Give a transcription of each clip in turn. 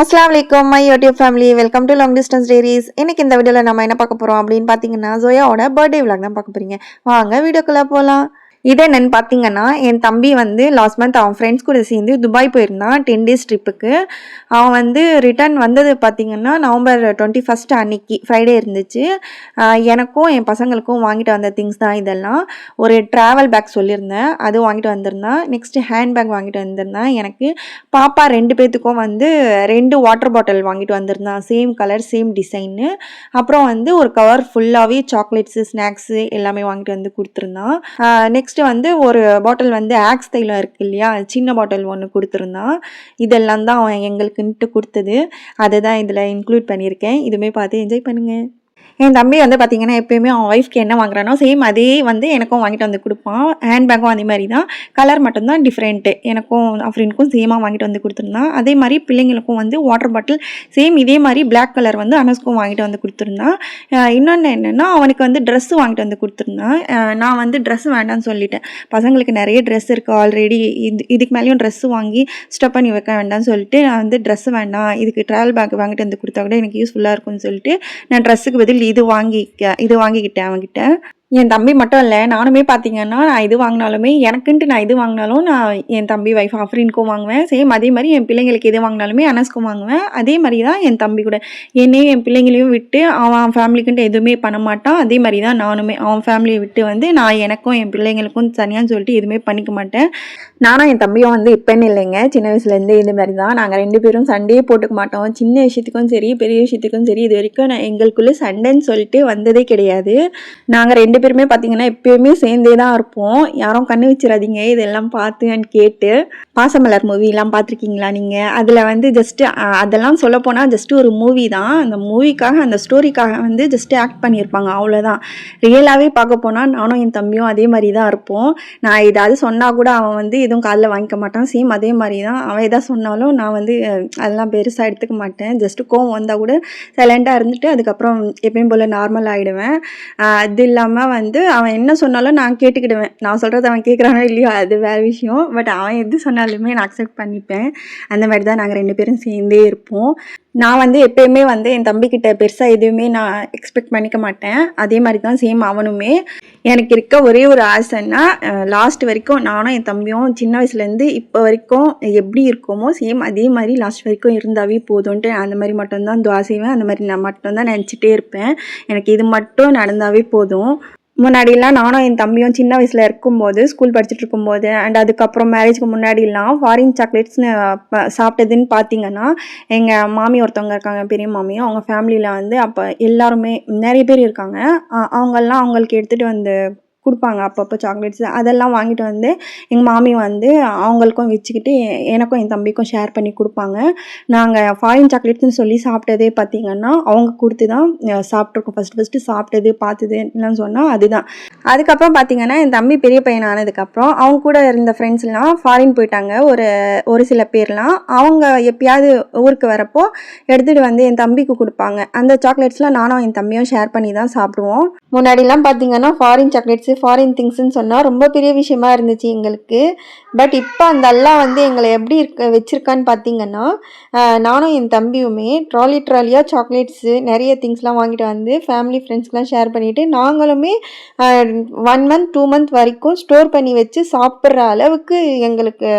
அஸ்ஸலாமு அலைக்கும் my YouTube family, welcome to long distance diaries. இன்னைக்கு இந்த வீடியோவில் நம்ம என்ன பார்க்க போகிறோம் அப்படின்னு பார்த்தீங்கன்னா, ஜோயாவோட பர்த்டே விலாக் தான் பார்க்க போகிறீங்க. வாங்க வீடியோக்குள்ளே போகலாம். இது என்னன்னு பார்த்தீங்கன்னா, என் தம்பி வந்து லாஸ்ட் மந்த் அவன் ஃப்ரெண்ட்ஸ் கூட சேர்ந்து துபாய் போயிருந்தான் 10 days ட்ரிப்புக்கு. அவன் வந்து ரிட்டர்ன் வந்தது பார்த்தீங்கன்னா நவம்பர் 21 அன்னைக்கு ஃப்ரைடே இருந்துச்சு. எனக்கும் என் பசங்களுக்கும் வாங்கிட்டு வந்த திங்ஸ் தான் இதெல்லாம். ஒரு ட்ராவல் பேக் சொல்லியிருந்தேன், அது வாங்கிட்டு வந்திருந்தான். நெக்ஸ்ட்டு ஹேண்ட் பேக் வாங்கிட்டு வந்திருந்தேன். எனக்கு பாப்பா 2 பேர்த்துக்கும் வந்து 2 வாட்டர் பாட்டில் வாங்கிட்டு வந்திருந்தான், சேம் கலர் சேம் டிசைன்னு. அப்புறம் வந்து ஒரு கவர் ஃபுல்லாகவே சாக்லேட்ஸு ஸ்நாக்ஸு எல்லாமே வாங்கிட்டு வந்து கொடுத்துருந்தான். நெக்ஸ்ட்டு வந்து ஒரு பாட்டில் வந்து ஆக்ஸ் தைலம் இருக்குது இல்லையா, சின்ன பாட்டில் ஒன்று கொடுத்துருந்தான். இதெல்லாம் தான் அவன் எங்களுக்குன்ட்டு கொடுத்தது. அதை தான் இதில் இன்க்ளூட் பண்ணியிருக்கேன். இதுவுமே பார்த்து என்ஜாய் பண்ணுங்கள். என் தம்பி வந்து பார்த்திங்கன்னா எப்போயுமே அவன் ஒய்ஃப்க்கு என்ன வாங்குறானோ சேம் அதே வந்து எனக்கும் வாங்கிட்டு வந்து கொடுப்பான். ஹேண்ட் பேக்கும் அதே மாதிரி தான், கலர் மட்டும்தான் டிஃப்ரெண்ட்டு. எனக்கும் ஃப்ரெண்டுக்கும் சேமாக வாங்கிட்டு வந்து கொடுத்துருந்தான். அதே மாதிரி பிள்ளைங்களுக்கும் வந்து வாட்டர் பாட்டில் சேம் இதே மாதிரி பிளாக் கலர் வந்து அனஸ்க்கும் வாங்கிட்டு வந்து கொடுத்துருந்தான். இன்னொன்று என்னென்னா, அவனுக்கு வந்து ட்ரெஸ்ஸு வாங்கிட்டு வந்து கொடுத்துருந்தான். நான் வந்து ட்ரெஸ்ஸு வேண்டாம்னு சொல்லிட்டேன். பசங்களுக்கு நிறைய ட்ரெஸ் இருக்குது ஆல்ரெடி, இதுக்கு மேலேயும் ட்ரெஸ்ஸு வாங்கி ஸ்டப் பண்ணி வைக்க வேண்டாம்னு சொல்லிட்டு நான் வந்து ட்ரெஸ்ஸு வேண்டாம், இதுக்கு ட்ராவல் பேக் வாங்கிட்டு வந்து கொடுத்தா கூட எனக்கு யூஸ்ஃபுல்லாக இருக்கும்னு சொல்லிட்டு நான் ட்ரெஸ்ஸுக்கு பதில் இது வாங்கிக்கிட்டேன் அவன்கிட்ட. என் தம்பி மட்டும் இல்லை, நானுமே பார்த்தீங்கன்னா நான் இது வாங்கினாலுமே எனக்குன்ட்டு நான் இது வாங்கினாலும் நான் என் தம்பி ஒய்ஃப் அஃப்ரீனுக்கும் வாங்குவேன். சேம் அதே மாதிரி என் பிள்ளைங்களுக்கு எது வாங்கினாலுமே அனஸ்க்கும் வாங்குவேன். அதே மாதிரி தான் என் தம்பி கூட என்னையும் என் பிள்ளைங்களையும் விட்டு அவன் ஃபேமிலிக்குன்ட்டு எதுவுமே பண்ண மாட்டான். அதே மாதிரி தான் நானுமே அவன் ஃபேமிலியை விட்டு வந்து நான் எனக்கும் என் பிள்ளைங்களுக்கும் தனியான்னு சொல்லிட்டு எதுவுமே பண்ணிக்க மாட்டேன். நானும் என் தம்பியும் வந்து இப்போன்னு இல்லைங்க, சின்ன வயசுலேருந்து இது மாதிரி தான். நாங்கள் 2 பேரும் சண்டையே போட்டுக்க மாட்டோம். சின்ன விஷயத்துக்கும் சரி பெரிய விஷயத்துக்கும் சரி இது வரைக்கும் எங்களுக்குள்ளே சண்டைன்னு சொல்லிட்டு வந்ததே கிடையாது. நாங்கள் 2 பேருமே பார்த்தீங்கன்னா எப்பயுமே சேர்ந்தே தான் இருப்போம். யாரும் கண்ணு வச்சிடாதீங்க இதெல்லாம் பார்த்துன்னு கேட்டு. பாசமலர் மூவிலாம் பார்த்துருக்கீங்களா நீங்கள்? அதில் வந்து ஜஸ்ட்டு அதெல்லாம் சொல்லப்போனால் ஜஸ்ட்டு ஒரு மூவி தான். அந்த மூவிக்காக அந்த ஸ்டோரிக்காக வந்து ஜஸ்ட்டு ஆக்ட் பண்ணியிருப்பாங்க, அவ்வளோதான். ரியலாகவே பார்க்க போனால் நானும் என் தம்பியும் அதே மாதிரி தான் இருப்போம். நான் ஏதாவது சொன்னால் கூட அவன் வந்து எதுவும் காதில் வாங்கிக்க மாட்டான். சேம் அதே மாதிரி தான், அவன் எதாவது சொன்னாலும் நான் வந்து அதெல்லாம் பெருசாக எடுத்துக்க மாட்டேன். ஜஸ்ட்டு கோவம் வந்தால் கூட சைலண்ட்டாக இருந்துட்டு அதுக்கப்புறம் எப்பயும் போல் நார்மல் ஆகிடுவேன். அது இல்லாமல் வந்து அவன் என்ன சொன்னாலும் நான் கேட்டுக்கிடுவேன். நான் சொல்கிறது அவன் கேட்குறானோ இல்லையோ அது வேறு விஷயம். பட் அவன் எது சொன்னாலுமே நான் அக்செப்ட் பண்ணிப்பேன். அந்த மாதிரி தான் நாங்கள் 2 பேரும் சேர்ந்தே இருப்போம். நான் வந்து எப்பயுமே வந்து என் தம்பிக்கிட்ட பெருசாக எதுவுமே நான் எக்ஸ்பெக்ட் பண்ணிக்க மாட்டேன். அதே மாதிரி தான் சேம் அவனுமே. எனக்கு இருக்க ஒரே ஒரு ஆசைன்னா, லாஸ்ட் வரைக்கும் நானும் என் தம்பியும் சின்ன வயசுலேருந்து இப்போ வரைக்கும் எப்படி இருக்கோமோ சேம் அதே மாதிரி லாஸ்ட் வரைக்கும் இருந்தாவே போதும்ன்ட்டு அந்த மாதிரி மட்டும்தான் துவா செய்வேன். அந்த மாதிரி நான் மட்டும்தான் நினச்சிட்டே இருப்பேன். எனக்கு இது மட்டும் நடந்தாவே போதும். முன்னாடிலாம் நானும் என் தம்பியும் சின்ன வயசில் இருக்கும்போது, ஸ்கூல் படிச்சுட்டு இருக்கும்போது அண்ட் அதுக்கப்புறம் மேரேஜ்க்கு முன்னாடிலாம் ஃபாரின் சாக்லேட்ஸ்னு சாப்பிட்டதுன்னு பார்த்தீங்கன்னா, எங்கள் மாமி ஒருத்தவங்க இருக்காங்க, பெரிய மாமி. அவங்க ஃபேமிலியில் வந்து அப்போ எல்லாருமே நிறைய பேர் இருக்காங்க. அவங்கெல்லாம் அவங்களுக்கு எடுத்துகிட்டு வந்து கொடுப்பாங்க அப்பப்போ சாக்லேட்ஸ். அதெல்லாம் வாங்கிட்டு வந்து எங்கள் மாமி வந்து அவங்களுக்கும் வச்சுக்கிட்டு எனக்கும் என் தம்பிக்கும் ஷேர் பண்ணி கொடுப்பாங்க. நாங்கள் ஃபாரின் சாக்லேட்ஸ்னு சொல்லி சாப்பிட்டதே பார்த்திங்கன்னா அவங்க கொடுத்து தான் சாப்பிட்ருக்கோம். ஃபஸ்ட்டு சாப்பிட்டது பார்த்தது என்னன்னு சொன்னால் அதுதான். அதுக்கப்புறம் பார்த்திங்கன்னா என் தம்பி பெரிய பையன் ஆனதுக்கப்புறம் அவங்க கூட இருந்த ஃப்ரெண்ட்ஸ்லாம் ஃபாரின் போயிட்டாங்க. ஒரு சில பேர்லாம் அவங்க எப்பயாவது ஊருக்கு வரப்போ எடுத்துகிட்டு வந்து என் தம்பிக்கு கொடுப்பாங்க. அந்த சாக்லேட்ஸ்லாம் நானும் என் தம்பியும் ஷேர் பண்ணி தான் சாப்பிடுவோம். முன்னாடிலாம் பார்த்திங்கன்னா ஃபாரின் சாக்லேட்ஸு ஃபாரின் திங்ஸ்ன்னு சொன்னால் ரொம்ப பெரிய விஷயமா இருந்துச்சு எங்களுக்கு. பட் இப்போ அதெல்லாம் வந்து எங்களை எப்படி வச்சுருக்கான்னு பார்த்தீங்கன்னா, நானும் என் தம்பியுமே ட்ராலியாக சாக்லேட்ஸு நிறைய திங்ஸ்லாம் வாங்கிட்டு வந்து ஃபேமிலி ஃப்ரெண்ட்ஸ்க்கெலாம் ஷேர் பண்ணிவிட்டு நாங்களுமே 1 month 2 month வரைக்கும் ஸ்டோர் பண்ணி வச்சு சாப்பிட்ற அளவுக்கு எங்களுக்கு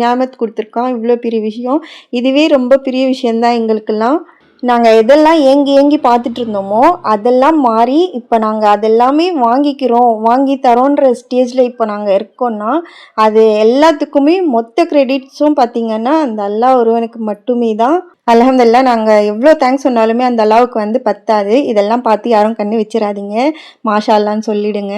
ஞாபகத்து கொடுத்துருக்கான். இவ்வளோ பெரிய விஷயம், இதுவே ரொம்ப பெரிய விஷயந்தான் எங்களுக்கெல்லாம். நாங்கள் எதெல்லாம் ஏங்கி பார்த்துட்டு இருந்தோமோ அதெல்லாம் மாறி இப்போ நாங்கள் அதெல்லாமே வாங்கி தரோன்ற ஸ்டேஜில் இப்போ நாங்கள் இருக்கோன்னா அது எல்லாத்துக்குமே மொத்த கிரெடிட்ஸும் பார்த்திங்கன்னா அந்த அல்லாஹ் ஒருவனுக்கு மட்டுமே தான். அல்ஹம்துலில்லாஹ். நாங்கள் எவ்வளோ தேங்க்ஸ் சொன்னாலுமே அந்த அல்லாவுக்கு வந்து பத்தாது. இதெல்லாம் பார்த்து யாரும் கண்ணு வச்சிடாதீங்க, மாஷா அல்லான்னு சொல்லிவிடுங்க.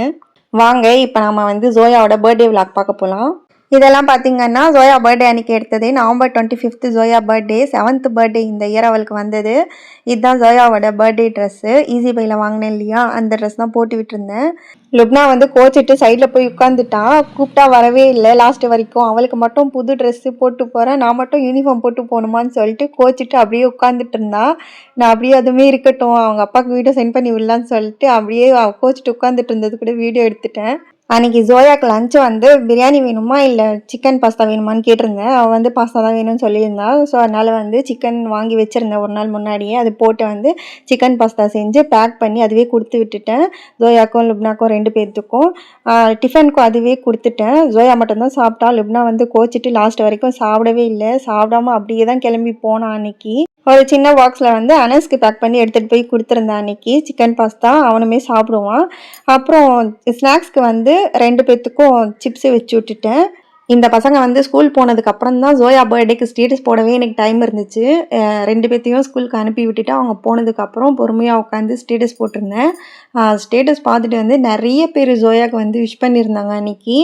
வாங்க இப்போ நம்ம வந்து ஜோயாவோட பர்த்டே விலாக் பார்க்க போகலாம். இதெல்லாம் பார்த்திங்கன்னா ஜோயா பர்த்டே அன்றைக்கி எடுத்தது. November 25 Joya birthday, 7th birthday இந்த இயர் அவளுக்கு வந்தது. இதுதான் ஜோயாவோட பர்த்டே ட்ரெஸ்ஸு. ஈஸி பையில் வாங்கினேன் இல்லையா, அந்த ட்ரெஸ் தான் போட்டு விட்டுருந்தேன். லுப்னா வந்து கோச்சிட்டு சைடில் போய் உட்காந்துட்டான். கூப்பிட்டா வரவே இல்லை லாஸ்ட் வரைக்கும். அவளுக்கு மட்டும் புது ட்ரெஸ்ஸு போட்டு போகிறேன், நான் மட்டும் யூனிஃபார்ம் போட்டு போகணுமான்னு சொல்லிட்டு கோச்சிட்டு அப்படியே உட்காந்துட்டு இருந்தா. நான் அப்படியே அதுவுமே இருக்கட்டும் அவங்க அப்பாவுக்கு வீடியோ சென்ட் பண்ணி விடலான்னு சொல்லிட்டு அப்படியே கோச்சிட்டு உட்காந்துட்டு இருந்தது கூட வீடியோ எடுத்துட்டேன். அன்றைக்கி ஜோயாக்கு லஞ்சு வந்து பிரியாணி வேணுமா இல்லை சிக்கன் பாஸ்தா வேணுமான்னு கேட்டிருந்தேன். அவள் வந்து பாஸ்தா தான் வேணும்னு சொல்லியிருந்தா. ஸோ அதனால் வந்து சிக்கன் வாங்கி வச்சுருந்தேன் ஒரு நாள் முன்னாடியே. அது போட்டு வந்து சிக்கன் பாஸ்தா செஞ்சு பேக் பண்ணி அதுவே கொடுத்து விட்டுட்டேன். ஜோயாக்கும் லுப்னாக்கும் 2 பேர்த்துக்கும். டிஃபனுக்கும் அதுவே கொடுத்துட்டேன். ஜோயா மட்டும்தான் சாப்பிட்டா. லுப்னா வந்து கோச்சிட்டு லாஸ்ட் வரைக்கும் சாப்பிடவே இல்லை. சாப்பிடாம அப்படியே தான் கிளம்பி போனான் அன்றைக்கி. ஒரு சின்ன பாக்ஸில் வந்து அனஸ்க்கு பேக் பண்ணி எடுத்துகிட்டு போய் கொடுத்துருந்தேன் அன்றைக்கி சிக்கன் பாஸ்தா. அவனுமே சாப்பிடுவான். அப்புறம் ஸ்நாக்ஸ்க்கு வந்து 2 பேர்த்துக்கும் சிப்ஸு வச்சு விட்டுட்டேன். இந்த பசங்க வந்து ஸ்கூல் போனதுக்கப்புறம் தான் ஜோயா பர்த்டேக்கு ஸ்டேட்டஸ் போடவே எனக்கு டைம் இருந்துச்சு. 2 பேர்த்தையும் ஸ்கூலுக்கு அனுப்பி விட்டுட்டு அவங்க போனதுக்கப்புறம் பொறுமையாக உட்காந்து ஸ்டேட்டஸ் போட்டிருந்தேன். ஸ்டேட்டஸ் பார்த்துட்டு வந்து நிறைய பேர் ஜோயாவுக்கு வந்து விஷ் பண்ணியிருந்தாங்க அன்றைக்கி.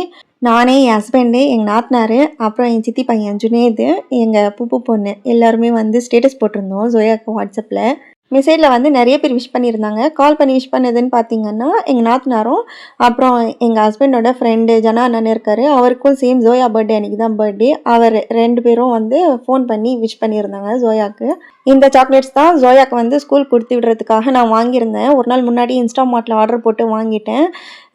நானே, என் ஹஸ்பண்டு, எங்கள் நாத்தனார், அப்புறம் என் சித்தி பையன் ஜுனேது, எங்கள் பூப்பு பொண்ணு எல்லாருமே வந்து ஸ்டேட்டஸ் போட்டிருந்தோம் ஜோயாவுக்கு வாட்ஸ்அப்பில். மெசேஜில் வந்து நிறைய பேர் விஷ் பண்ணியிருந்தாங்க. கால் பண்ணி விஷ் பண்ணதுன்னு பார்த்தீங்கன்னா எங்கள் நாத்தனாரும் அப்புறம் எங்கள் ஹஸ்பண்டோட ஃப்ரெண்டு ஜனா அண்ணன் இருக்கார். அவருக்கும் சேம் ஜோயா பர்த்டே அன்றைக்கி தான் பர்த்டே. அவர் 2 பேரும் வந்து ஃபோன் பண்ணி விஷ் பண்ணியிருந்தாங்க ஜோயாவுக்கு. இந்த சாக்லேட்ஸ் தான் ஜோயாவுக்கு வந்து ஸ்கூல் கொடுத்து விடுறதுக்காக நான் வாங்கியிருந்தேன். ஒரு நாள் முன்னாடி இன்ஸ்டாமார்ட்டில் ஆர்டர் போட்டு வாங்கிட்டேன்.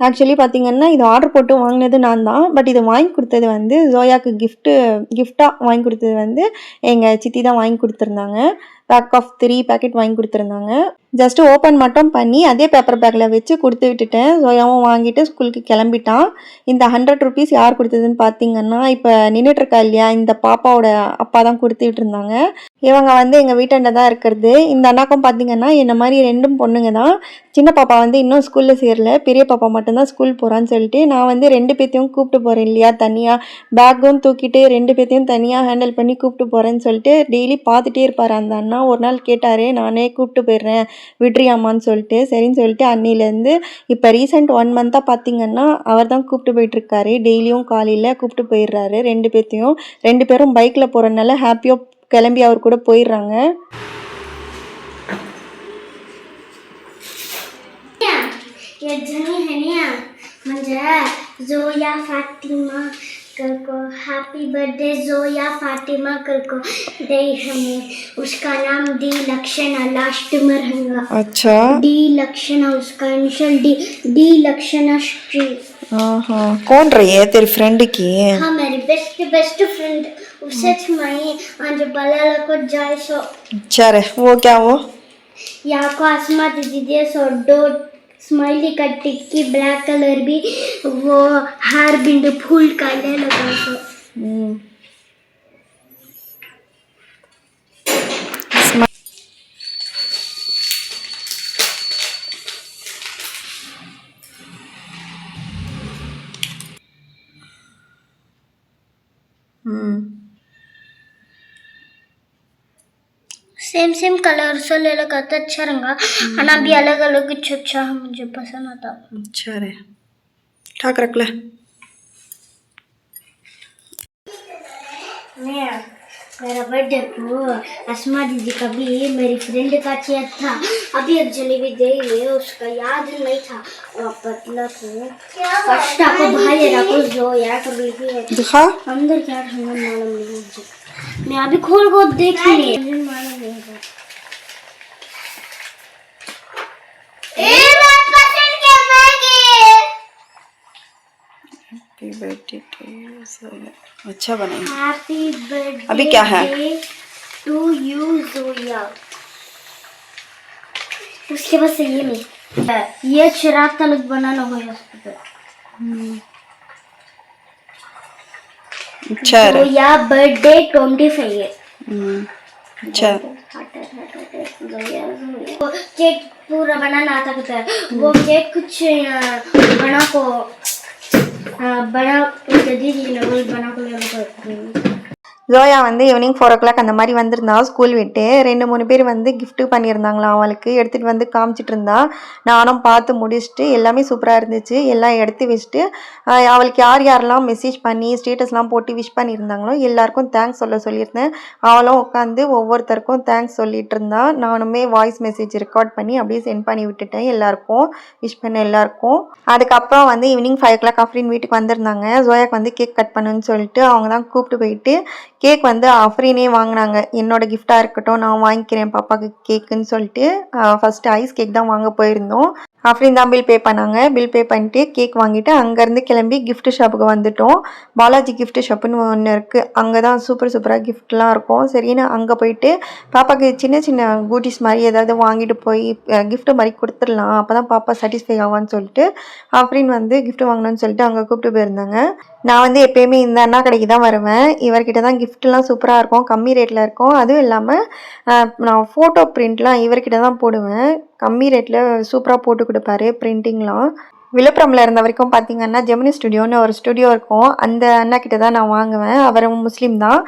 ஆக்சுவலி பார்த்திங்கன்னா இது ஆர்டர் போட்டு வாங்கினது நான் தான். பட் இது வாங்கி கொடுத்தது வந்து ஜோயாவுக்கு கிஃப்டாக வாங்கி கொடுத்தது வந்து எங்கள் சித்தி தான் வாங்கி கொடுத்துருந்தாங்க. பேக் ஆஃப் 3 பேக்கெட் வாங்கி கொடுத்துருந்தாங்க. ஜஸ்ட்டு ஓப்பன் மட்டும் பண்ணி அதே பேப்பர் பேக்கில் வச்சு கொடுத்து விட்டுட்டேன். ஜோயாவும் வாங்கிட்டு ஸ்கூலுக்கு கிளம்பிட்டான். இந்த 100 ருபீஸ் யார் கொடுத்ததுன்னு பார்த்தீங்கன்னா இப்போ நின்றுட்டுருக்கா இல்லையா இந்த பாப்பாவோட அப்பா தான் கொடுத்து விட்டுருந்தாங்க. இவங்க வந்து எங்கள் வீட்டாண்ட தான் இருக்கிறது. இந்த அண்ணாக்கும் பார்த்தீங்கன்னா என்ன மாதிரி 2 பொண்ணுங்க தான். சின்ன பாப்பா வந்து இன்னும் ஸ்கூலில் சேரல, பெரிய பாப்பா மட்டும்தான் ஸ்கூல் போகிறான்னு சொல்லிட்டு நான் வந்து 2 பேர்த்தையும் கூப்பிட்டு போகிறேன் இல்லையா தனியாக. பேக்கும் தூக்கிட்டு 2 பேர்த்தையும் தனியாக ஹேண்டில் பண்ணி கூப்பிட்டு போகிறேன்னு சொல்லிட்டு டெய்லி பார்த்துட்டே இருப்பார் அந்த அண்ணா. ஒரு நாள் கேட்டார், நானே கூப்பிட்டு போயிடுறேன் விட்ரியாமான்னு சொல்லிட்டு. சரின்னு சொல்லிட்டு அன்னிலேருந்து இப்போ ரீசெண்ட் 1 மந்த்தாக பார்த்தீங்கன்னா அவர் தான் கூப்பிட்டு போயிட்டுருக்காரு. டெய்லியும் காலையில் கூப்பிட்டு போயிடுறாரு 2 பேர்த்தையும். 2 பேரும் பைக்கில் போகிறதுனால ஹாப்பியாக கிளம்பி அவர் கூட போயிடுறாங்க. जोया फातिमा कल को हैप्पी बर्थडे जोया फातिमा कल को दे हमें उसका नाम डी लक्षण लास्ट में रहेगा. अच्छा, डी लक्षण उसका इनिशियल डी लक्षण श्री. हाँ, कौन रही है तेरी फ्रेंड की? हाँ, मेरी बेस्ट फ्रेंड. उससे मई आज बला को जाए सो. अच्छा रे, वो क्या वो? यहाँ को आसमा दीदी सो दो स्माइली का टिक्की ब्लैक कलर भी वो हार बिंद फूल का ले लगा सो. सेम कलर से ले लगा तो अच्छा रंगा. खाना भी अलग अलग अच्छा है, मुझे पसंद आता. अच्छा रे, ठाक रख ले. मेरा बर्थडे को अस्मा दीदी का भी मेरी फ्रेंड का चेयर था. अभी एक जलेबी दे ले, उसका याद नहीं था. और पतला को फर्स्ट को भाई रखो जो यार कभी दिखा अंदर क्या ठंडा मालूम नहीं मुझे. मैं अभी खोल को देख ली मालूम नहीं है. Happy birthday to Zoya. अच्छा बनाई. हैप्पी बर्थडे अभी क्या है टू यू जोया. उसके बाद से ये नहीं, ये चिराग तलक बनाना हो हॉस्पिटल. अच्छा रे. जोया बर्थडे 25 है. अच्छा. वो केक पूरा बनाना आता है. वो केक कुछ बना दीदी ने वो बना को ले लो. ஜோயா வந்து ஈவினிங் 4 o'clock அந்த மாதிரி வந்திருந்தா ஸ்கூல் விட்டு. 2-3 பேர் வந்து கிஃப்ட்டு பண்ணியிருந்தாங்களாம் அவளுக்கு. எடுத்துகிட்டு வந்து காமிச்சிட்டு இருந்தா. நானும் பார்த்து முடிச்சுட்டு எல்லாமே சூப்பராக இருந்துச்சு. எல்லாம் எடுத்து வச்சுட்டு அவளுக்கு யார் யாரெல்லாம் மெசேஜ் பண்ணி ஸ்டேட்டஸ்லாம் போட்டு விஷ் பண்ணியிருந்தாங்களோ எல்லாருக்கும் தேங்க்ஸ் சொல்லியிருந்தேன். அவளும் உட்காந்து ஒவ்வொருத்தருக்கும் தேங்க்ஸ் சொல்லிட்டு இருந்தா. நானுமே வாய்ஸ் மெசேஜ் ரெக்கார்ட் பண்ணி அப்படியே சென்ட் பண்ணி விட்டுட்டேன் எல்லாருக்கும், விஷ் பண்ண எல்லாருக்கும். அதுக்கப்புறம் வந்து ஈவினிங் 5 o'clock ஆஃப்ரின் வீட்டுக்கு வந்திருந்தாங்க. ஜோயாக்கு வந்து கேக் கட் பண்ணுன்னு சொல்லிட்டு அவங்க தான் கூப்பிட்டு போயிட்டு கேக் வந்து ஆஃப்ரினே வாங்கினாங்க. என்னோட கிஃப்டாக இருக்கட்டும், நான் வாங்கிக்கிறேன் பாப்பாவுக்கு கேக்குன்னு சொல்லிட்டு ஃபஸ்ட்டு ஐஸ் கேக் தான் வாங்க போயிருந்தோம். ஆஃப்ரின் தான் பில் பே பண்ணாங்க. பில் பே பண்ணிட்டு கேக் வாங்கிட்டு அங்கேருந்து கிளம்பி gift ஷாப்புக்கு வந்துட்டோம். பாலாஜி gift ஷாப்புன்னு ஒன்று இருக்குது. அங்கே தான் சூப்பராக கிஃப்ட்லாம் இருக்கும். சரின்னு அங்கே போயிட்டு பாப்பாவுக்கு சின்ன சின்ன கூட்டிஸ் மாதிரி ஏதாவது வாங்கிட்டு போய் gift மாதிரி கொடுத்துடலாம், அப்போ தான் பாப்பா சாட்டிஸ்ஃபை ஆவான்னு சொல்லிட்டு ஆஃப்ரின் வந்து gift வாங்கணும்னு சொல்லிட்டு அங்கே கூப்பிட்டு போயிருந்தாங்க. நான் வந்து எப்போயுமே இந்த அண்ணா கடைக்கு தான் வருவேன். இவர்கிட்ட தான் கிஃப்ட்லாம் சூப்பராக இருக்கும், கம்மி ரேட்டில் இருக்கும். அதுவும் இல்லாமல் நான் ஃபோட்டோ பிரிண்ட்லாம் இவர்கிட்ட தான் போடுவேன். கம்மி ரேட்டில் சூப்பராக போட்டு கொடுப்பாரு பிரிண்டிங்லாம். விழுப்புரமில் இருந்த வரைக்கும் பார்த்தீங்கன்னா ஜெமினி ஸ்டுடியோன்னு ஒரு ஸ்டுடியோ இருக்கும், அந்த அண்ணா கிட்ட தான் நான் வாங்குவேன். அவரும் முஸ்லீம் தான்.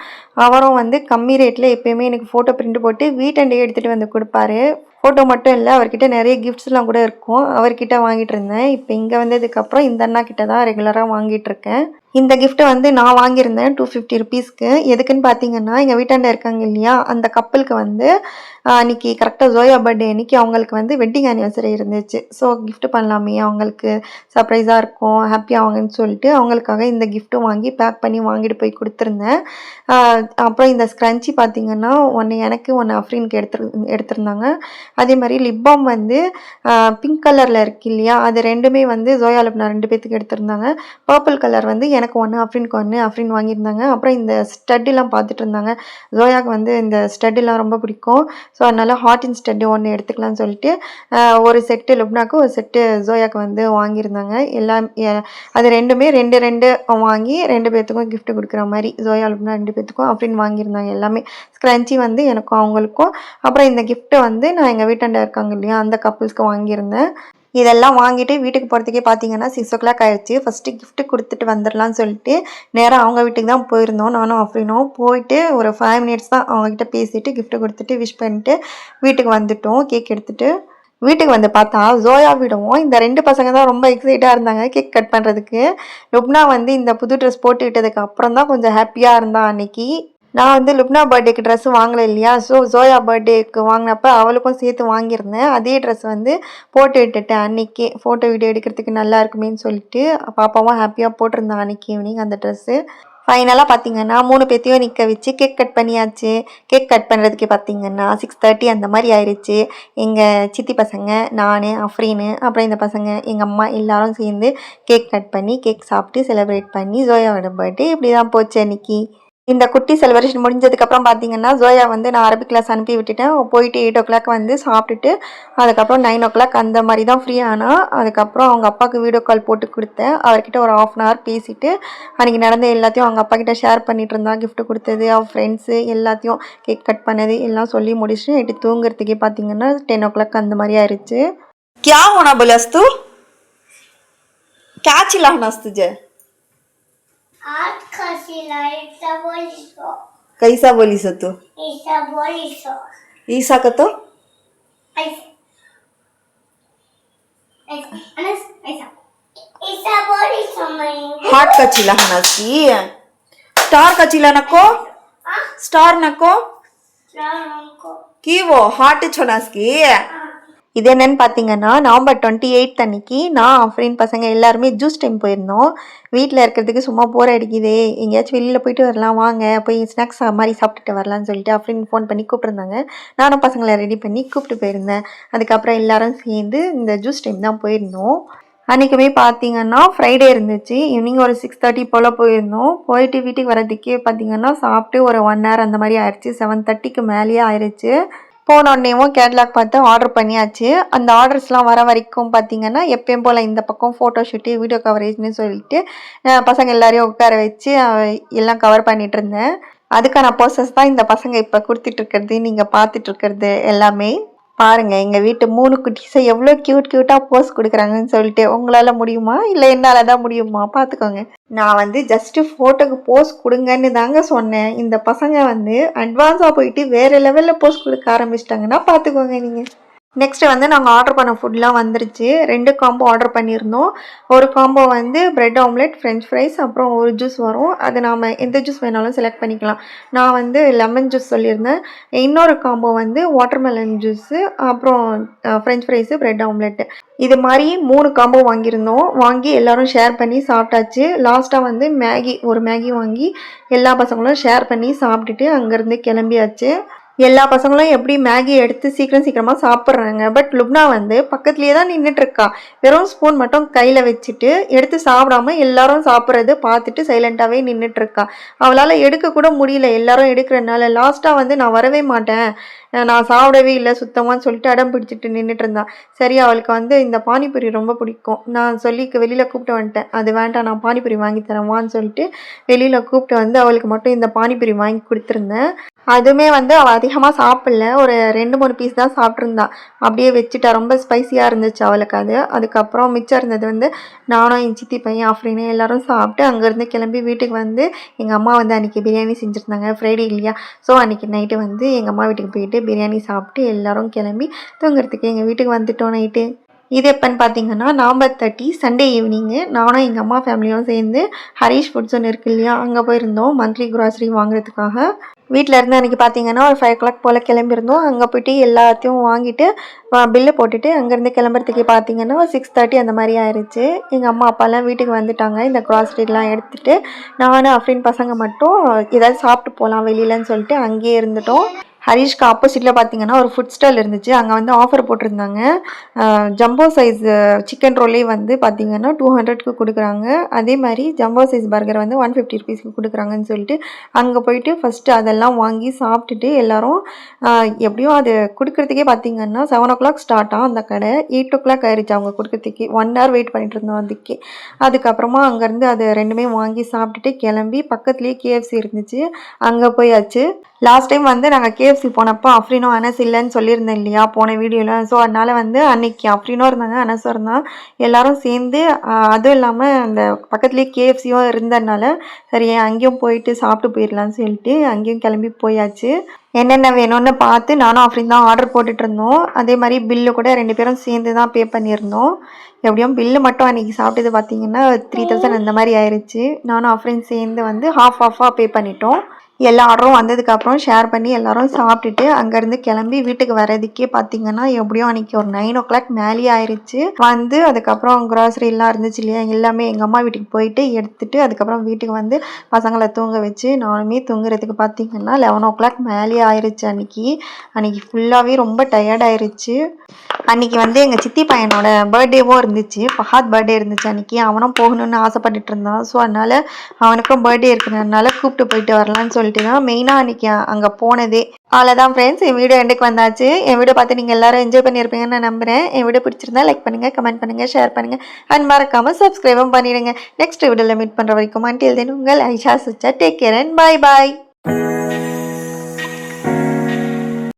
அவரும் வந்து கம்மி ரேட்டில் எப்போயுமே எனக்கு ஃபோட்டோ பிரிண்ட் போட்டு வீட்டெண்டே எடுத்துகிட்டு வந்து கொடுப்பாரு. ஃபோட்டோ மட்டும் இல்லை, அவர்கிட்ட நிறைய கிஃப்ட்ஸ்லாம் கூட இருக்கும். அவர்கிட்ட வாங்கிட்டு இருந்தேன். இப்போ இங்கே வந்ததுக்கப்புறம் இந்த அண்ணா கிட்ட தான் ரெகுலராக வாங்கிட்டு இருக்கேன். இந்த கிஃப்ட்டை வந்து நான் வாங்கியிருந்தேன் 250 ருபீஸ்க்கு. எதுக்குன்னு பார்த்தீங்கன்னா எங்கள் வீட்டாண்ட இருக்காங்க இல்லையா, அந்த கப்பலுக்கு வந்து அன்றைக்கி கரெக்டாக ஜோயா பர்த்டே அன்றைக்கி அவங்களுக்கு வந்து வெட்டிங் ஆனிவர்சரி இருந்துச்சு. ஸோ கிஃப்ட் பண்ணலாமே, அவங்களுக்கு சர்ப்ரைஸாக இருக்கும், ஹாப்பி ஆவாங்கன்னு சொல்லிட்டு அவங்களுக்காக இந்த கிஃப்ட்டும் வாங்கி பேக் பண்ணி வாங்கிட்டு போய் கொடுத்துருந்தேன். அப்புறம் இந்த ஸ்க்ரன்ச்சி பார்த்தீங்கன்னா ஒன்று எனக்கு ஒன்று அஃப்ரீனுக்கு எடுத்திருந்தாங்க. அதே மாதிரி லிப் பாம் வந்து பிங்க் கலரில் இருக்கு இல்லையா, அது ரெண்டுமே வந்து ஜோயா லிப்னா 2 பேத்துக்கு எடுத்திருந்தாங்க. பர்பிள் கலர் வந்து எனக்கு ஒன்று அஃப்ரீனுக்கு ஒன்று அஃப்ரீன் வாங்கியிருந்தாங்க. அப்புறம் இந்த ஸ்டட்டெலாம் பார்த்துட்டு இருந்தாங்க. ஜோயாவுக்கு வந்து இந்த ஸ்டட்டெலாம் ரொம்ப பிடிக்கும். ஸோ அதனால் ஹாட்டின் ஸ்டட்டு ஒன்று எடுத்துக்கலாம்னு சொல்லிட்டு ஒரு செட்டு லுப்னாக்கு ஒரு செட்டு ஜோயாவுக்கு வந்து வாங்கியிருந்தாங்க. எல்லாம் அது ரெண்டுமே 2 வாங்கி 2 பேர்த்துக்கும் கிஃப்ட் கொடுக்குற மாதிரி ஜோயா லுப்னா 2 பேர்த்துக்கும் அஃப்ரீன் வாங்கியிருந்தாங்க. எல்லாமே ஸ்க்ரன்ச்சி வந்து எனக்கும் அவங்களுக்கும். அப்புறம் இந்த கிஃப்ட்டை வந்து நான் எங்கள் வீட்டாண்ட இருக்காங்க இல்லையா அந்த கப்புள்ஸ்க்கு வாங்கியிருந்தேன். இதெல்லாம் வாங்கிட்டு வீட்டுக்கு போகிறதுக்கே பார்த்தீங்கன்னா 6 o'clock ஆயிடுச்சு. ஃபஸ்ட்டு கிஃப்ட்டு கொடுத்துட்டு வந்துடலான்னு சொல்லிட்டு நேராக அவங்க வீட்டுக்கு தான் போயிருந்தோம். நானும் அஃப்ரீனும் போயிட்டு ஒரு 5 minutes தான் அவங்கக்கிட்ட பேசிட்டு கிஃப்ட்டு கொடுத்துட்டு விஷ் பண்ணிட்டு வீட்டுக்கு வந்துட்டோம். கேக் எடுத்துகிட்டு வீட்டுக்கு வந்து பார்த்தா ஜோயா விடவும் இந்த 2 பசங்க தான் ரொம்ப எக்ஸைட்டாக இருந்தாங்க கேக் கட் பண்ணுறதுக்கு. லுப்னா வந்து இந்த புது ட்ரெஸ் போட்டு விட்டதுக்கு அப்புறம் தான் கொஞ்சம் ஹாப்பியாக இருந்தான் அன்னைக்கு. நான் வந்து லுப்னா பர்த்டேக்கு ட்ரெஸ்ஸு வாங்கலை இல்லையா, ஸோ ஜோயா பர்த்டேக்கு வாங்கினப்போ அவளுக்கும் சேர்த்து வாங்கியிருந்தேன். அதே ட்ரெஸ் வந்து போட்டு விட்டுட்டேன் அன்றைக்கி, ஃபோட்டோ வீடியோ எடுக்கிறதுக்கு நல்லா இருக்குமேன்னு சொல்லிட்டு. பாப்பாவும் ஹாப்பியாக போட்டிருந்தான் அன்றைக்கி ஈவினிங் அந்த ட்ரெஸ்ஸு. ஃபைனலாக பார்த்தீங்கன்னா 3 பேத்தையும் நிற்க வச்சு கேக் கட் பண்ணியாச்சு. கேக் கட் பண்ணுறதுக்கு பார்த்தீங்கன்னா 6:30 அந்த மாதிரி ஆயிடுச்சு. எங்கள் சித்தி பசங்க, நான், அஃப்ரீனு, அப்புறம் இந்த பசங்க, எங்கள் அம்மா எல்லாரும் சேர்ந்து கேக் கட் பண்ணி கேக் சாப்பிட்டு செலிப்ரேட் பண்ணி ஜோயாவோட பர்த்டே இப்படி தான் போச்சு அன்றைக்கி. இந்த குட்டி செலிப்ரேஷன் முடிஞ்சதுக்கப்புறம் பார்த்தீங்கன்னா ஜோயா வந்து நான் அரபிக் கிளாஸ் அனுப்பி விட்டுட்டேன். போயிட்டு 8 o'clock வந்து சாப்பிட்டுட்டு அதுக்கப்புறம் 9 o'clock அந்த மாதிரி தான் ஃப்ரீ ஆனால் அதுக்கப்புறம் அவங்க அப்பாவுக்கு வீடியோ கால் போட்டு கொடுத்தேன். அவர்கிட்ட ஒரு 1/2 hour பேசிவிட்டு அன்றைக்கி நடந்த எல்லாத்தையும் அவங்க அப்பா கிட்ட ஷேர் பண்ணிகிட்டு இருந்தா. கிஃப்ட் கொடுத்தது, அவள் ஃப்ரெண்ட்ஸு எல்லாத்தையும் கேக் கட் பண்ணது எல்லாம் சொல்லி முடிச்சுட்டு நைட்டு தூங்குறதுக்கே பார்த்தீங்கன்னா 10 o'clock அந்த மாதிரி ஆயிடுச்சு. क्या होना बोलस तू? क्या चिल्लाना तुझे? आज खसीला ऐसा बोलिसो कैसा बोली सो तू? ऐसा बोलिसो ईसा का तो ऐसा ऐसा अनस ऐसा ऐसा बोलिसो मैं हार्ट का चिल्लाना की स्टार का चिल्ला नको स्टार नको रामको की वो हार्ट छोनास की இது என்னன்னு பார்த்தீங்கன்னா நவம்பர் 28 அன்னைக்கு நான் அஃப்ரீன் பசங்க எல்லாருமே ஜூஸ் டைம் போயிருந்தோம். வீட்டில் இருக்கிறதுக்கு சும்மா போர் அடிக்குதே, எங்கேயாச்சும் வெளியில் போயிட்டு வரலாம், வாங்க போய் ஸ்நாக்ஸ் மாதிரி சாப்பிட்டுட்டு வரலான்னு சொல்லிட்டு அஃப்ரீன் ஃபோன் பண்ணி கூப்பிட்டுருந்தாங்க. நானும் பசங்களை ரெடி பண்ணி கூப்பிட்டு போயிருந்தேன். அதுக்கப்புறம் எல்லாரும் சேர்ந்து இந்த ஜூஸ் டைம் தான் போயிருந்தோம். அன்றைக்குமே பார்த்தீங்கன்னா ஃப்ரைடே இருந்துச்சு. ஈவினிங் ஒரு 6:30 போல் போயிருந்தோம். போயிட்டு வீட்டுக்கு வரதுக்கே பார்த்தீங்கன்னா சாப்பிட்டு ஒரு 1 hour அந்த மாதிரி ஆயிடுச்சு. 7:30க்கு மேலேயே ஆயிடுச்சு. போனோடனேவும் கேட்லாக் பார்த்து ஆர்டர் பண்ணியாச்சு. அந்த ஆர்டர்ஸ்லாம் வர வரைக்கும் பார்த்தீங்கன்னா எப்பயும் போல் இந்த பக்கம் ஃபோட்டோ ஷூட்டு, வீடியோ கவரேஜ்னு சொல்லிட்டு பசங்க எல்லாரையும் உட்கார வச்சு எல்லாம் கவர் பண்ணிகிட்டு இருந்தேன். அதுக்கான ப்ராசஸ் தான் இந்த பசங்க இப்போ கொடுத்துட்ருக்கிறது, நீங்கள் பார்த்துட்ருக்கிறது எல்லாமே. பாருங்கள் எங்கள் வீட்டு 3 குட்டீஸை எவ்வளோ க்யூட்டாக போஸ் கொடுக்குறாங்கன்னு சொல்லிட்டு. உங்களால் முடியுமா இல்லை என்னால் தான் முடியுமா பார்த்துக்கோங்க. நான் வந்து ஜஸ்ட்டு ஃபோட்டோக்கு போஸ் கொடுங்கன்னு தாங்க சொன்னேன். இந்த பசங்க வந்து அட்வான்ஸாக போயிட்டு வேறு லெவலில் போஸ் கொடுக்க ஆரம்பிச்சிட்டாங்கன்னா பார்த்துக்கோங்க நீங்கள். நெக்ஸ்ட்டு வந்து நாங்கள் ஆர்டர் பண்ண ஃபுட்லாம் வந்துருச்சு. 2 காம்போ ஆர்டர் பண்ணியிருந்தோம். ஒரு காம்போ வந்து ப்ரெட் ஆம்லெட், ஃப்ரெஞ்ச் ஃப்ரைஸ், அப்புறம் ஒரு ஜூஸ் வரும். அது நாம் எந்த ஜூஸ் வேணாலும் செலக்ட் பண்ணிக்கலாம். நான் வந்து லெமன் ஜூஸ் சொல்லியிருந்தேன். இன்னொரு காம்போ வந்து வாட்டர்மெலன் ஜூஸு, அப்புறம் ஃப்ரெஞ்ச் ஃப்ரைஸு, ப்ரெட் ஆம்லெட்டு. இது மாதிரி 3 காம்போ வாங்கியிருந்தோம். வாங்கி எல்லோரும் ஷேர் பண்ணி சாப்பிட்டாச்சு. லாஸ்ட்டாக வந்து ஒரு மேகி வாங்கி எல்லா பசங்களும் ஷேர் பண்ணி சாப்பிட்டுட்டு அங்கேருந்து கிளம்பியாச்சு. எல்லா பசங்களும் எப்படி மேகி எடுத்து சீக்கிரமாக சாப்பிட்றாங்க. பட் லுப்னா வந்து பக்கத்துலேயே தான் நின்றுட்டுருக்கா. வெறும் ஸ்பூன் மட்டும் கையில் வச்சுட்டு எடுத்து சாப்பிடாம எல்லாரும் சாப்பிட்றது பார்த்துட்டு சைலண்ட்டாகவே நின்றுட்டுருக்கா. அவளால் எடுக்க கூட முடியல எல்லாரும் எடுக்கிறனால. லாஸ்ட்டாக வந்து நான் வரவே மாட்டேன், நான் சாப்பிடவே இல்லை சுத்தமான்னு சொல்லிட்டு அடம் பிடிச்சிட்டு நின்றுட்டு இருந்தான். சரி, அவளுக்கு வந்து இந்த பானிபூரி ரொம்ப பிடிக்கும். நான் சொல்லி வெளியில் கூப்பிட்டு வந்துட்டேன். அது வேண்டாம், நான் பானிபூரி வாங்கி தரேன்வான்னு சொல்லிட்டு வெளியில் கூப்பிட்டு வந்து அவளுக்கு மட்டும் இந்த பானிபூரி வாங்கி கொடுத்துருந்தேன். அதுவுமே வந்து அவள் அதிகமாக சாப்பிடல, ஒரு 2-3 பீஸ் தான் சாப்பிட்ருந்தா. அப்படியே வச்சுட்டா. ரொம்ப ஸ்பைஸியாக இருந்துச்சு அவளுக்கு அது. அதுக்கப்புறம் மிச்சம் இருந்தது வந்து நானும் என் சித்தி பையன் ஆஃப்ரின்னு எல்லோரும் சாப்பிட்டு அங்கேருந்து கிளம்பி வீட்டுக்கு வந்து எங்கள் அம்மா வந்து அன்றைக்கி பிரியாணி செஞ்சுருந்தாங்க, ஃப்ரைடே இல்லையா. ஸோ அன்றைக்கி நைட்டு வந்து எங்கள் அம்மா வீட்டுக்கு போயிட்டு பிரியாணி சாப்பிட்டு எல்லோரும் கிளம்பி தூங்குறதுக்கு எங்கள் வீட்டுக்கு வந்துட்டோம் நைட்டு. இது எப்போன்னு பார்த்தீங்கன்னா நவம்பர் 30 சண்டே ஈவினிங்கு. நானும் எங்கள் அம்மா ஃபேமிலியும் சேர்ந்து ஹரீஷ் ஃபுட்ஸ் ஒன்று இருக்கு இல்லையா, அங்கே போயிருந்தோம் மந்த்லி க்ராசரி வாங்குறதுக்காக. வீட்டில் இருந்து அன்றைக்கி பார்த்தீங்கன்னா ஒரு 5 o'clock போல் கிளம்பியிருந்தோம். அங்கே போய்ட்டு எல்லாத்தையும் வாங்கிட்டு பில்லு போட்டுட்டு அங்கேருந்து கிளம்புறதுக்கு பார்த்தீங்கன்னா 6:30 அந்த மாதிரி ஆயிடுச்சு. எங்கள் அம்மா அப்பாலாம் வீட்டுக்கு வந்துட்டாங்க. இந்த க்ராசரிலாம் எடுத்துகிட்டு நானும் அஃப்ரின் பசங்க மட்டும் ஏதாவது சாப்பிட்டு போகலாம் வெளியிலன்னு சொல்லிட்டு அங்கேயே இருந்துட்டோம். ஹரீஷ்க்கு ஆப்போசிட்டில் பார்த்தீங்கன்னா ஒரு ஃபுட் ஸ்டால் இருந்துச்சு. அங்கே வந்து ஆஃபர் போட்டிருந்தாங்க. ஜம்போ சைஸ் சிக்கன் ரோலே வந்து பார்த்தீங்கன்னா 200க்கு கொடுக்குறாங்க. அதே மாதிரி ஜம்போ சைஸ் பர்கர் வந்து 150 ருபீஸ்க்கு கொடுக்குறாங்கன்னு சொல்லிட்டு அங்கே போயிட்டு ஃபஸ்ட்டு அதெல்லாம் வாங்கி சாப்பிட்டுட்டு எல்லோரும் எப்படியும் அது கொடுக்குறதுக்கே பார்த்தீங்கன்னா 7 o'clock ஸ்டார்ட் ஆகும் அந்த கடை. 8 o'clock ஆயிடுச்சு அவங்க கொடுக்குறதுக்கு. 1 hour வெயிட் பண்ணிட்டு இருந்தோம் அதுக்கே. அதுக்கப்புறமா அங்கேருந்து அது ரெண்டுமே வாங்கி சாப்பிட்டுட்டு கிளம்பி பக்கத்துலேயே கேஎஃப்சி இருந்துச்சு, அங்கே போயாச்சு. லாஸ்ட் டைம் வந்து நாங்கள் கேஎஃப்சி போனப்போ அஃப்ரினும் அனஸ் இல்லைன்னு சொல்லியிருந்தேன் இல்லையா போன வீடியோவில். ஸோ அதனால் வந்து அன்றைக்கி அஃப்ரினும் இருந்தாங்க, அனஸும் இருந்தான். எல்லோரும் சேர்ந்து அதுவும் இல்லாமல் அந்த பக்கத்துலேயே கேஎஃப்சியும் இருந்ததுனால சரி அங்கேயும் போயிட்டு சாப்பிட்டு போயிடலான்னு சொல்லிட்டு அங்கேயும் கிளம்பி போயாச்சு. என்னென்ன வேணும்னு பார்த்து நானும் அஃப்ரின் தான் ஆர்டர் போட்டுட்டு இருந்தோம். அதே மாதிரி பில்லு கூட 2 பேரும் சேர்ந்து தான் பே பண்ணியிருந்தோம். எப்படியும் பில்லு மட்டும் அன்றைக்கி சாப்பிட்டது பார்த்தீங்கன்னா 3000 அந்த மாதிரி ஆயிடுச்சு. நானும் அஃப்ரின் சேர்ந்து வந்து ஆஃபாக பே பண்ணிட்டோம். எல்லா ஆர்டரும் வந்ததுக்கப்புறம் ஷேர் பண்ணி எல்லோரும் சாப்பிட்டுட்டு அங்கேருந்து கிளம்பி வீட்டுக்கு வர்றதுக்கே பார்த்தீங்கன்னா எப்படியும் அன்றைக்கி ஒரு 9 o'clock மேலேயே ஆயிடுச்சு. வந்து அதுக்கப்புறம் க்ராசரிலாம் இருந்துச்சு இல்லையா, எல்லாமே எங்கள் அம்மா வீட்டுக்கு போயிட்டு எடுத்துகிட்டு அதுக்கப்புறம் வீட்டுக்கு வந்து பசங்களை தூங்க வச்சு நானுமே தூங்குறதுக்கு பார்த்தீங்கன்னா 11 o'clock மேலேயே ஆயிடுச்சு. அன்றைக்கி ஃபுல்லாகவே ரொம்ப டயர்ட் ஆயிடுச்சு. அன்றைக்கி வந்து எங்கள் சித்தி பையனோட பர்த்டேவும் இருந்துச்சு, ஃபஹாத் பர்த்டே இருந்துச்சு அன்றைக்கி. அவனும் போகணுன்னு ஆசைப்பட்டுட்டு இருந்தான். ஸோ அதனால் அவனுக்கும் பர்த்டே இருக்கிறதுனால கூப்பிட்டு போயிட்டு வரலான்னு சொல்லிட்டு தான் மெயினாக அன்றைக்கி அங்கே போனதே. அவ்வளோதான் ஃப்ரெண்ட்ஸ், என் வீடியோ எண்டுக்கு வந்தாச்சு. என் வீடியோ பார்த்து நீங்கள் எல்லோரும் என்ஜாய் பண்ணியிருப்பீங்கன்னு நான் நம்புகிறேன். என் வீடியோ பிடிச்சிருந்தா லைக் பண்ணுங்கள், கமெண்ட் பண்ணுங்கள், ஷேர் பண்ணுங்கள் அண்ட் மறக்காமல் சப்ஸ்கிரைபும் பண்ணிடுங்க. நெக்ஸ்ட் வீடியோவில் மீட் பண்ணுற வரைக்கும் until then உங்கள் ஐஷா சுச்சா. Take care and bye bye.